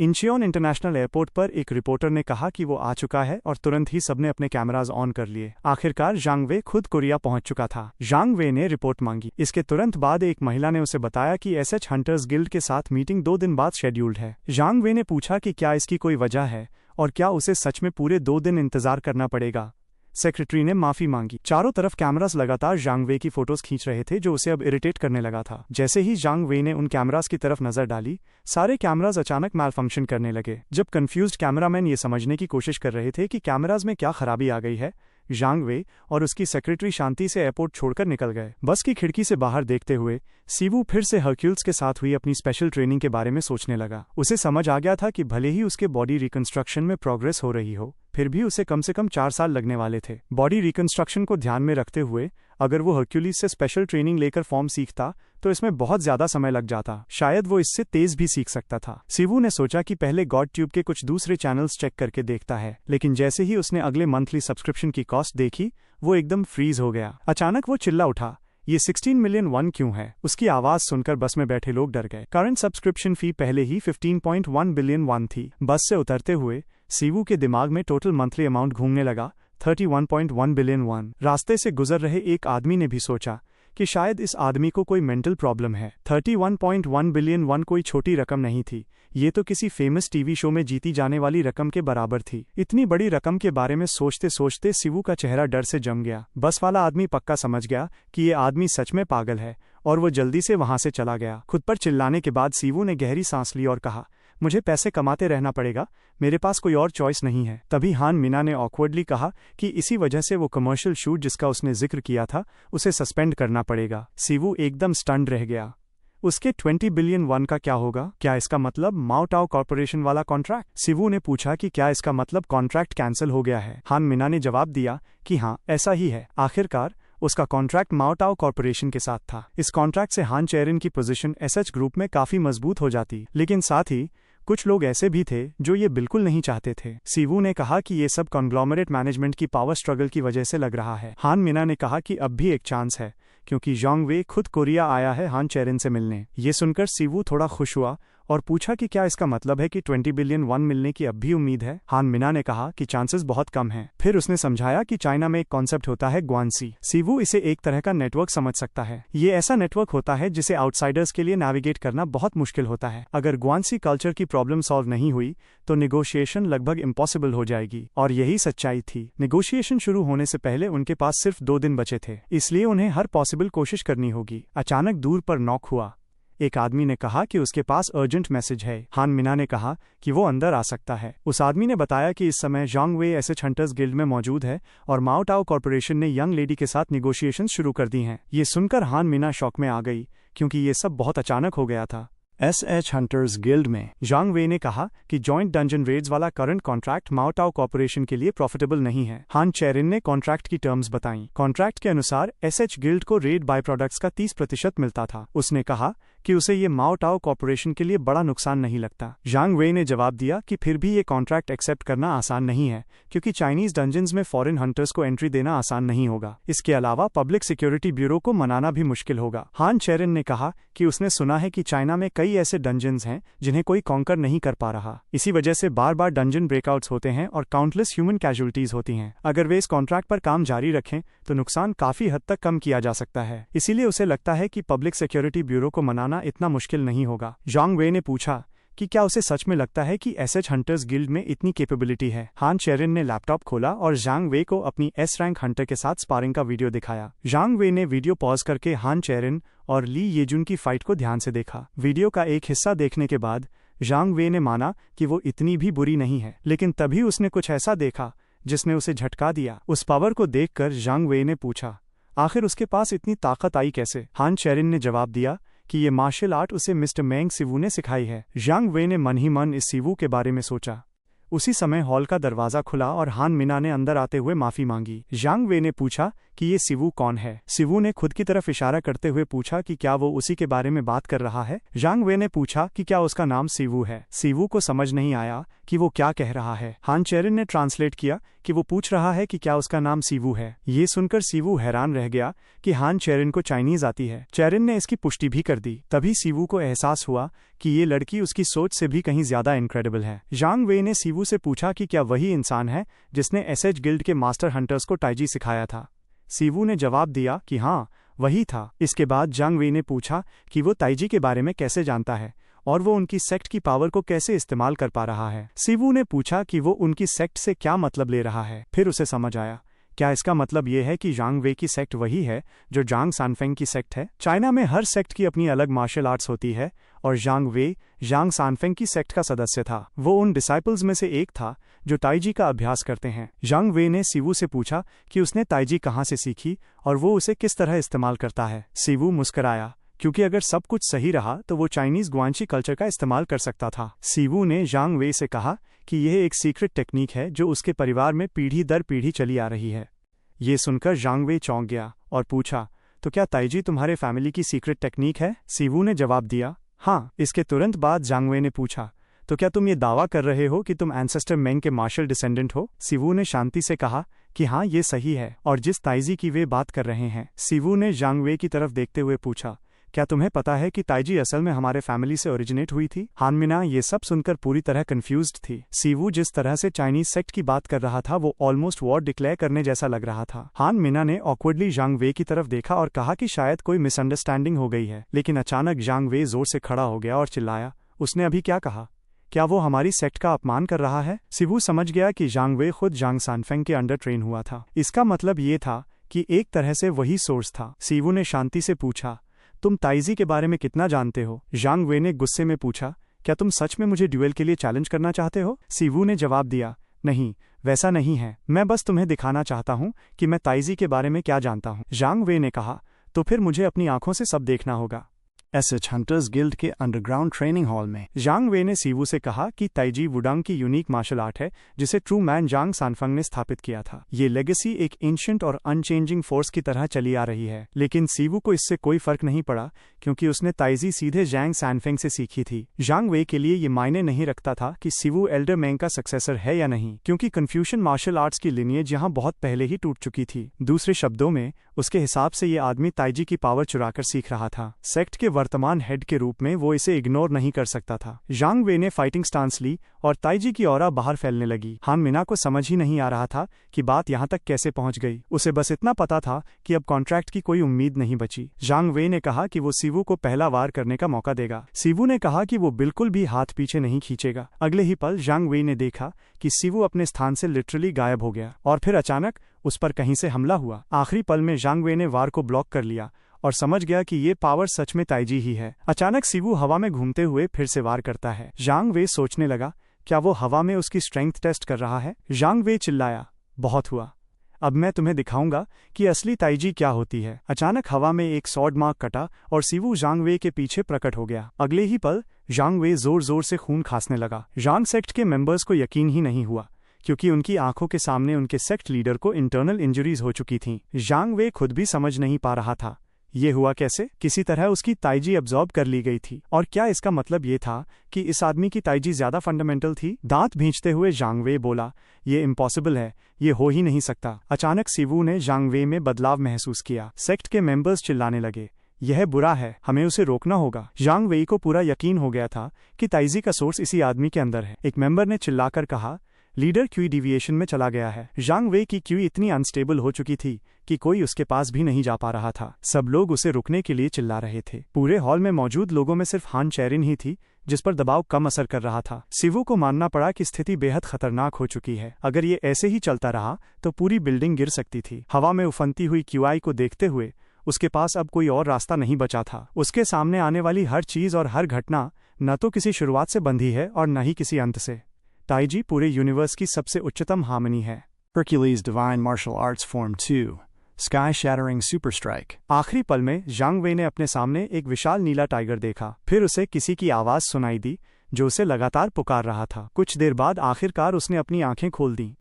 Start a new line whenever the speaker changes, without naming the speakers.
Incheon international airport पर एक reporter ने कहा कि वो आ चुका है और तुरंत ही सबने अपने कैमराज ऑन कर लिए। आखिरकार जांग वे खुद कोरिया पहुंच चुका था। जांग वे ने रिपोर्ट मांगी। इसके तुरंत बाद एक महिला ने उसे बताया कि एसएच हंटर्स गिल्ड के साथ मीटिंग 2 दिन बाद शेड्यूल्ड है। जांग वे ने पूछा कि क्या इसकी कोई वजह है और क्या उसे सच में पूरे 2 दिन इंतजार करना पड़ेगा। सेक्रेटरी ने माफी मांगी। चारों तरफ कैमरास लगातार जांग वे की फोटोज खींच रहे थे, जो उसे अब इरिटेट करने लगा था। जैसे ही जांग वे ने उन कैमरास की तरफ नजर डाली, सारे कैमरास अचानक मैलफंक्शन करने लगे। जब कंफ्यूज्ड कैमरामैन ये समझने की कोशिश कर रहे थे कि कैमरास में क्या खराबी आ गई है, जांग वे और उसकी सेक्रेटरी शांति से एयरपोर्ट छोड़कर निकल गए। बस की खिड़की से बाहर देखते हुए सीवू फिर से हरक्यूल्स के साथ हुई अपनी स्पेशल ट्रेनिंग के बारे में सोचने लगा। उसे समझ आ गया था कि भले ही उसके बॉडी रिकंस्ट्रक्शन में प्रोग्रेस हो रही हो, फिर भी उसे कम से कम 4 साल लगने वाले थे। बॉडी रिकंस्ट्रक्शन को ध्यान में रखते हुए अगर वो हरक्यूलिस से स्पेशल ट्रेनिंग लेकर फॉर्म सीखता तो इसमें बहुत ज्यादा समय लग जाता। शायद वो इससे तेज भी सीख सकता था। सीवू ने सोचा कि पहले गॉड ट्यूब के कुछ दूसरे चैनल्स चेक करके देखता है, लेकिन जैसे ही उसने अगले मंथली सब्सक्रिप्शन की कॉस्ट देखी, वो एकदम फ्रीज हो गया। अचानक वो चिल्ला उठा, ये 16 मिलियन वन क्यों है? उसकी आवाज सुनकर बस में बैठे लोग डर गए। करंट सब्सक्रिप्शन फी पहले ही 15.1 बिलियन वन थी। बस से उतरते हुए सीवू के दिमाग में टोटल मंथली अमाउंट घूमने लगा, 31.1 बिलियन वन। रास्ते से गुजर रहे एक आदमी ने भी सोचा कि शायद इस आदमी को कोई मेंटल प्रॉब्लम है। 31.1 बिलियन वन कोई छोटी रकम नहीं थी। ये तो किसी फेमस टीवी शो में जीती जाने वाली रकम के बराबर थी। इतनी बड़ी रकम के बारे में सोचते सोचते सीवू का चेहरा डर से जम गया। बस वाला आदमी पक्का समझ गया कि ये आदमी सच में पागल है और वो जल्दी से वहां से चला गया। खुद पर चिल्लाने के बाद सीवू ने गहरी सांस ली और कहा, मुझे पैसे कमाते रहना पड़ेगा, मेरे पास कोई और चॉइस नहीं है। तभी हान मिना ने ऑकवर्डली कहा कि इसी वजह से वो कमर्शियल शूट जिसका उसने जिक्र किया था, उसे सस्पेंड करना पड़ेगा। सीवू एकदम स्टन्ड रह गया। उसके 20 बिलियन वन का क्या होगा? क्या इसका मतलब माओटाओ कॉर्पोरेशन वाला कॉन्ट्रैक्ट? सीवू ने पूछा कि क्या इसका मतलब कॉन्ट्रैक्ट कैंसिल हो गया है? हान मिना ने जवाब दिया कि हाँ, ऐसा ही है। आखिरकार उसका कॉन्ट्रैक्ट माओटाओ कॉर्पोरेशन के साथ था। इस कॉन्ट्रैक्ट से हान चेरिन की पोजीशन एसएच ग्रुप में काफी मजबूत हो जाती, लेकिन साथ ही कुछ लोग ऐसे भी थे जो ये बिल्कुल नहीं चाहते थे। सीवू ने कहा कि ये सब कॉन्ग्लोमरेट मैनेजमेंट की पावर स्ट्रगल की वजह से लग रहा है। हान मिना ने कहा कि अब भी एक चांस है, क्योंकि जांग वे खुद कोरिया आया है हान चेरिन से मिलने। ये सुनकर सीवू थोड़ा खुश हुआ और पूछा कि क्या इसका मतलब है कि 20 बिलियन वन मिलने की अब भी उम्मीद है? हान मिना ने कहा कि चांसेस बहुत कम हैं। फिर उसने समझाया कि चाइना में एक कॉन्सेप्ट होता है ग्वानसी। सीवू इसे एक तरह का नेटवर्क समझ सकता है। ये ऐसा नेटवर्क होता है जिसे आउटसाइडर्स के लिए नेविगेट करना बहुत मुश्किल होता है। अगर ग्वानसी कल्चर की प्रॉब्लम सॉल्व नहीं हुई तो निगोशिएशन लगभग इम्पॉसिबल हो जाएगी, और यही सच्चाई थी। निगोशिएशन शुरू होने से पहले उनके पास सिर्फ 2 दिन बचे थे, इसलिए उन्हें हर पॉसिबल कोशिश करनी होगी। अचानक दूर पर नॉक हुआ। एक आदमी ने कहा कि उसके पास अर्जेंट मैसेज है। हान मिना ने कहा कि वो अंदर आ सकता है। उस आदमी ने बताया कि इस समय जांग वे एसएच हंटर्स गिल्ड में मौजूद है और माओटाओ कॉर्पोरेशन ने यंग लेडी के साथ निगोशिएशन शुरू कर दी हैं। ये सुनकर हान मिना शॉक में आ गई, क्योंकि ये सब बहुत अचानक हो गया था। एसएच हंटर्स गिल्ड में जांग वे ने कहा कि जॉइंट डंजन रेड्स वाला करंट कॉन्ट्रैक्ट माओटाओ कॉर्पोरेशन के लिए प्रॉफिटेबल नहीं है। हान चेरिन ने कॉन्ट्रैक्ट की टर्म्स बताईं। कॉन्ट्रैक्ट के अनुसार एसएच गिल्ड को रेड बाय प्रोडक्ट्स का 30% मिलता था। उसने कहा कि उसे ये माओटाओ कॉर्पोरेशन के लिए बड़ा नुकसान नहीं लगता। जांग वे ने जवाब दिया कि फिर भी ये कॉन्ट्रैक्ट एक्सेप्ट करना आसान नहीं है, क्योंकि चाइनीज डंजन्स में फॉरेन हंटर्स को एंट्री देना आसान नहीं होगा। इसके अलावा पब्लिक सिक्योरिटी ब्यूरो को मनाना भी मुश्किल होगा। हान चेरिन ने कहा कि उसने सुना है कि चाइना में कई ऐसे डंजन्स हैं जिन्हें कोई कॉन्कर नहीं कर पा रहा। इसी वजह से बार बार डंजन ब्रेकआउट्स होते हैं और काउंटलेस ह्यूमन कैजुअलिटीज होती हैं। अगर वे इस कॉन्ट्रैक्ट पर काम जारी रखें तो नुकसान काफी हद तक कम किया जा सकता है। इसीलिए उसे लगता है कि पब्लिक सिक्योरिटी ब्यूरो को मनाना इतना मुश्किल नहीं होगा। जांग वे ने पूछा कि क्या उसे सच में लगता है कि एसएच हंटर्स गिल्ड में इतनी कैपेबिलिटी है। हान चेरिन ने लैपटॉप खोला और जांग वे को अपनी एस रैंक हंटर के साथ स्पारिंग का वीडियो दिखाया। जांग वे ने वीडियो पॉज करके हान चेरिन और ली येजुन की फाइट को ध्यान से देखा। वीडियो का एक हिस्सा देखने के बाद जांग वे ने माना कि वो इतनी भी बुरी नहीं है, लेकिन तभी उसने कुछ ऐसा देखा जिसने उसे झटका दिया। उस पावर को देखकर जांग वे ने पूछा, आखिर उसके पास इतनी ताकत आई कैसे? हान चेरिन ने जवाब दिया कि ये मार्शल आर्ट उसे मिस्टर मेंग सीवू ने सिखाई है। जांग वे ने मन ही मन इस सीवू के बारे में सोचा। उसी समय हॉल का दरवाजा खुला और हान मिना ने अंदर आते हुए माफी मांगी। जांग वे ने पूछा कि ये सिवू कौन है। सिवू ने खुद की तरफ इशारा करते हुए पूछा कि क्या वो उसी के बारे में बात कर रहा है। जांग वे ने पूछा कि क्या उसका नाम सिवू है। सिवू को समझ नहीं आया कि वो क्या कह रहा है। हान चेरिन ने ट्रांसलेट किया कि वो पूछ रहा है कि क्या उसका नाम सिवू है। ये सुनकर सिवू हैरान रह गया कि हान चेरिन को चाइनीज आती है। चेरिन ने इसकी पुष्टि भी कर दी। तभी सिवू को एहसास हुआ कि ये लड़की उसकी सोच से भी कहीं ज्यादा इनक्रेडिबल है। जांग वे ने सिवू से पूछा कि क्या वही इंसान है जिसने एसएच गिल्ड के मास्टर हंटर्स को ताइजी सिखाया था। सिवू ने जवाब दिया कि हाँ, वही था। इसके बाद जांग वे ने पूछा कि वो ताइजी के बारे में कैसे जानता है और वो उनकी सेक्ट की पावर को कैसे इस्तेमाल कर पा रहा है। सिवू ने पूछा कि वो उनकी सेक्ट से क्या मतलब ले रहा है। फिर उसे समझ आया, क्या इसका मतलब ये है कि जांग वे की सेक्ट वही है जो जांग सानफेंग की सेक्ट है। चाइना में हर सेक्ट की अपनी अलग मार्शल आर्ट्स होती है और जांग वे जांग सानफेंग की सेक्ट का सदस्य था। वो उन डिसाइपल्स में से एक था जो ताइजी का अभ्यास करते हैं। जांग वे ने सिवू से पूछा कि उसने ताइजी कहाँ से सीखी और वो उसे किस तरह इस्तेमाल करता है। सिवू मुस्कराया क्योंकि अगर सब कुछ सही रहा तो वो चाइनीज गुआंची कल्चर का इस्तेमाल कर सकता था। सिवू ने जांग वे से कहा कि यह एक सीक्रेट टेक्निक है जो उसके परिवार में पीढ़ी दर पीढ़ी चली आ रही है। ये सुनकर जांग वे चौंक गया और पूछा, तो क्या ताइजी तुम्हारे फैमिली की सीक्रेट टेक्निक है? सिवू ने जवाब दिया, हाँ। इसके तुरंत बाद जांग वे ने पूछा, तो क्या तुम ये दावा कर रहे हो कि तुम एंसेस्टर मेंग के मार्शल डिसेंडेंट हो? सिवू ने शांति से कहा कि हाँ, ये सही है। और जिस ताइजी की वे बात कर रहे हैं, सिवू ने जांग वे की तरफ देखते हुए पूछा, क्या तुम्हें पता है कि ताइजी असल में हमारे फैमिली से ओरिजिनेट हुई थी? हान मिना ये सब सुनकर पूरी तरह कंफ्यूज्ड थी। सिवू जिस तरह से चाइनीज सेक्ट की बात कर रहा था वो ऑलमोस्ट वॉर डिक्लेयर करने जैसा लग रहा था। हान मिना ने ऑकवर्डली जांग वे की तरफ देखा और कहा कि शायद कोई मिसअंडरस्टैंडिंग हो गई है। लेकिन अचानक जांग वे जोर से खड़ा हो गया और चिल्लाया, उसने अभी क्या कहा? क्या वो हमारी सेक्ट का अपमान कर रहा है? सिवू समझ गया कि जांग वे खुद जांग सानफेंग के अंडर ट्रेन हुआ था। इसका मतलब ये था कि एक तरह से वही सोर्स था। सिवू ने शांति से पूछा, तुम ताइजी के बारे में कितना जानते हो? जांग वे ने गुस्से में पूछा, क्या तुम सच में मुझे ड्यूएल के लिए चैलेंज करना चाहते हो? सिवू ने जवाब दिया, नहीं, वैसा नहीं है। मैं बस तुम्हें दिखाना चाहता हूँ कि मैं ताइजी के बारे में क्या जानता हूँ। जांग वे ने कहा, तो फिर मुझे अपनी आंखों से सब देखना होगा। एसएच हंटर्स गिल्ड के अंडरग्राउंड ट्रेनिंग हॉल में जांग वे ने सिवू से कहा कि ताइजी वुडांग की यूनिक मार्शल आर्ट है जिसे ट्रू मैन जांग सानफंग ने स्थापित किया था। ये लेगेसी एक एंशिएंट और अनचेंजिंग फोर्स की तरह चली आ रही है। लेकिन सिवू को इससे कोई फर्क नहीं पड़ा क्योंकि उसने ताइजी सीधे जांग सानफेंग से सीखी थी। जांग वे के लिए ये मायने नहीं रखता था कि सिवू एल्डर मेंग का सक्सेसर है या नहीं, क्योंकि कन्फ्यूशन मार्शल आर्ट्स की लिनियज यहाँ बहुत पहले ही टूट चुकी थी। दूसरे शब्दों में उसके हिसाब से ये आदमी ताइजी की पावर चुराकर सीख रहा था। सेक्ट के वर्तमान हेड के रूप में वो इसे इग्नोर नहीं कर सकता था। जांग वे ने फाइटिंग स्टांस ली और ताइजी की ऑरा बाहर फैलने लगी। हान मिना को समझ ही नहीं आ रहा था कि बात यहाँ तक कैसे पहुंच गई। उसे बस इतना पता था कि अब कॉन्ट्रैक्ट की कोई उम्मीद नहीं बची। जांग वे ने कहा कि वो सिवू को पहला वार करने का मौका देगा। सिवू ने कहा कि वो बिल्कुल भी हाथ पीछे नहीं खींचेगा। अगले ही पल जांग वे ने देखा कि सिवू अपने स्थान से लिटरली गायब हो गया और फिर अचानक उस पर कहीं से हमला हुआ। आखिरी पल में जांग वे ने वार को ब्लॉक कर लिया और समझ गया कि ये पावर सच में ताइजी ही है। अचानक सिवू हवा में घूमते हुए फिर से वार करता है। जांग वे सोचने लगा, क्या वो हवा में उसकी स्ट्रेंथ टेस्ट कर रहा है? जांग वे चिल्लाया, बहुत हुआ, अब मैं तुम्हें दिखाऊंगा कि असली ताइजी क्या होती है। अचानक हवा में एक स्वॉर्ड मार्क कटा और सिवू जांग वे के पीछे प्रकट हो गया। अगले ही पल जांग वे जोर जोर से खून खांसने लगा। जांग सेक्ट के मेंबर्स को यकीन ही नहीं हुआ क्योंकि उनकी आंखों के सामने उनके सेक्ट लीडर को इंटरनल इंजरीज हो चुकी थीं। जांग वे खुद भी समझ नहीं पा रहा था ये हुआ कैसे। किसी तरह उसकी ताइजी अब्सॉर्ब कर ली गई थी। और क्या इसका मतलब ये था कि इस आदमी की ताइजी ज्यादा फंडामेंटल थी? दांत भींचते हुए जांग वे बोला, ये इम्पॉसिबल है, ये हो ही नहीं सकता। अचानक सिवू ने जांग वे में बदलाव महसूस किया। सेक्ट के मेंबर्स चिल्लाने लगे, यह बुरा है, हमें उसे रोकना होगा। जांग वेई को पूरा यकीन हो गया था कि ताइजी का सोर्स इसी आदमी के अंदर है। एक मेंबर ने चिल्लाकर कहा, लीडर क्यू डिविएशन में चला गया है। जांग वेई की क्यू इतनी अनस्टेबल हो चुकी थी कि कोई उसके पास भी नहीं जा पा रहा था। सब लोग उसे रुकने के लिए चिल्ला रहे थे। पूरे हॉल में मौजूद लोगों में सिर्फ हान चेरिन ही थी जिस पर दबाव कम असर कर रहा था। सिवू को मानना पड़ा कि स्थिति बेहद खतरनाक हो चुकी है। अगर ये ऐसे ही चलता रहा तो पूरी बिल्डिंग गिर सकती थी। हवा में उफनती हुई क्यूआई को देखते हुए उसके पास अब कोई और रास्ता नहीं बचा था। उसके सामने आने वाली हर चीज और हर घटना न तो किसी शुरुआत से बंधी है और न ही किसी अंत से। ताइजी पूरे यूनिवर्स की सबसे उच्चतम हार्मनी है। Hercules Divine Martial Arts Form 2 Sky Shattering Super Strike। आखिरी पल में जांग वेई ने अपने सामने एक विशाल नीला टाइगर देखा। फिर उसे किसी की आवाज सुनाई दी जो उसे लगातार पुकार रहा था। कुछ देर बाद आखिरकार उसने अपनी आंखें खोल दी।